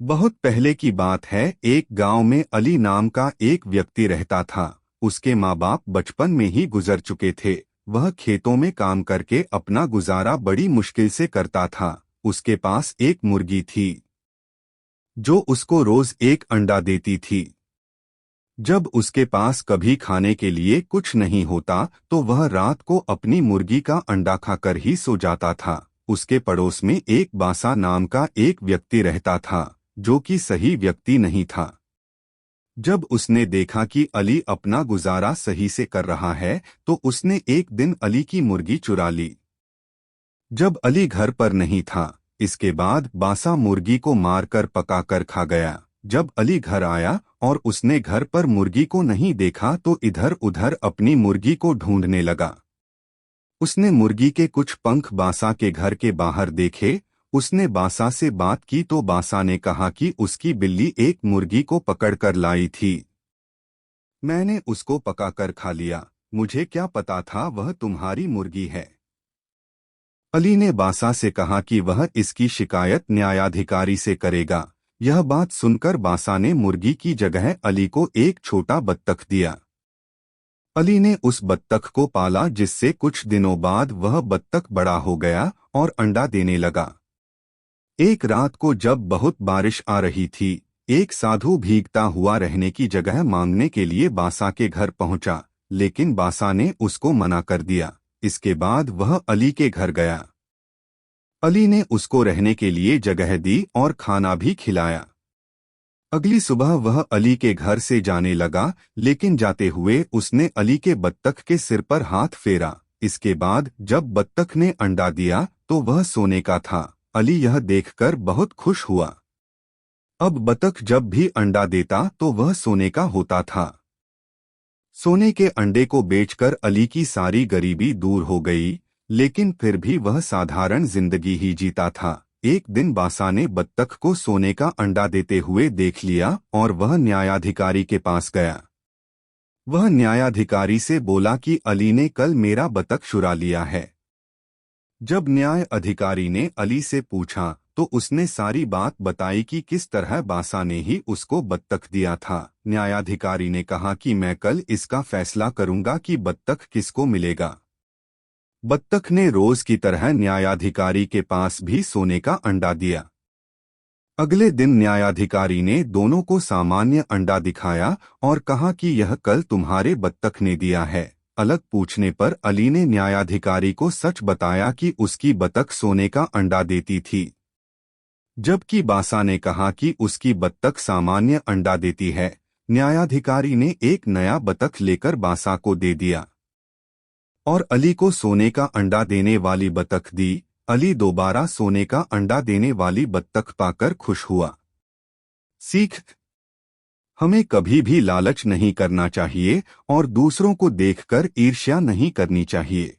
बहुत पहले की बात है। एक गांव में अली नाम का एक व्यक्ति रहता था। उसके माँ बाप बचपन में ही गुजर चुके थे। वह खेतों में काम करके अपना गुजारा बड़ी मुश्किल से करता था। उसके पास एक मुर्गी थी जो उसको रोज एक अंडा देती थी। जब उसके पास कभी खाने के लिए कुछ नहीं होता तो वह रात को अपनी मुर्गी का अंडा खाकर ही सो जाता था। उसके पड़ोस में एक बासा नाम का एक व्यक्ति रहता था जो कि सही व्यक्ति नहीं था। जब उसने देखा कि अली अपना गुजारा सही से कर रहा है तो उसने एक दिन अली की मुर्गी चुरा ली। जब अली घर पर नहीं था, इसके बाद बासा मुर्गी को मारकर पकाकर खा गया। जब अली घर आया और उसने घर पर मुर्गी को नहीं देखा तो इधर उधर अपनी मुर्गी को ढूंढने लगा। उसने मुर्गी के कुछ पंख बासा के घर के बाहर देखे। उसने बासा से बात की तो बासा ने कहा कि उसकी बिल्ली एक मुर्गी को पकड़कर लाई थी। मैंने उसको पकाकर खा लिया। मुझे क्या पता था वह तुम्हारी मुर्गी है। अली ने बासा से कहा कि वह इसकी शिकायत न्यायाधिकारी से करेगा। यह बात सुनकर बासा ने मुर्गी की जगह अली को एक छोटा बत्तख दिया। अली ने उस बत्तख को पाला जिससे कुछ दिनों बाद वह बत्तख बड़ा हो गया और अंडा देने लगा। एक रात को जब बहुत बारिश आ रही थी, एक साधु भीगता हुआ रहने की जगह मांगने के लिए बासा के घर पहुंचा, लेकिन बासा ने उसको मना कर दिया। इसके बाद वह अली के घर गया। अली ने उसको रहने के लिए जगह दी और खाना भी खिलाया। अगली सुबह वह अली के घर से जाने लगा, लेकिन जाते हुए उसने अली के बत्तख के सिर पर हाथ फेरा। इसके बाद जब बत्तख ने अंडा दिया तो वह सोने का था। अली यह देखकर बहुत खुश हुआ। अब बत्तख जब भी अंडा देता तो वह सोने का होता था। सोने के अंडे को बेचकर अली की सारी गरीबी दूर हो गई, लेकिन फिर भी वह साधारण जिंदगी ही जीता था। एक दिन बासा ने बत्तख को सोने का अंडा देते हुए देख लिया और वह न्यायाधिकारी के पास गया। वह न्यायाधिकारी से बोला कि अली ने कल मेरा बत्तख चुरा लिया है। जब न्याय अधिकारी ने अली से पूछा तो उसने सारी बात बताई कि किस तरह बासा ने ही उसको बत्तख दिया था। न्यायाधिकारी ने कहा कि मैं कल इसका फैसला करूंगा कि बत्तख किसको मिलेगा। बत्तख ने रोज की तरह न्यायाधिकारी के पास भी सोने का अंडा दिया। अगले दिन न्यायाधिकारी ने दोनों को सामान्य अंडा दिखाया और कहा कि यह कल तुम्हारे बत्तख ने दिया है। अलग पूछने पर अली ने न्यायाधिकारी को सच बताया कि उसकी बत्तख सोने का अंडा देती थी, जबकि बासा ने कहा कि उसकी बत्तख सामान्य अंडा देती है। न्यायाधिकारी ने एक नया बत्तख लेकर बासा को दे दिया और अली को सोने का अंडा देने वाली बत्तख दी। अली दोबारा सोने का अंडा देने वाली बत्तख पाकर खुश हुआ। सीख: हमें कभी भी लालच नहीं करना चाहिए और दूसरों को देखकर ईर्ष्या नहीं करनी चाहिए।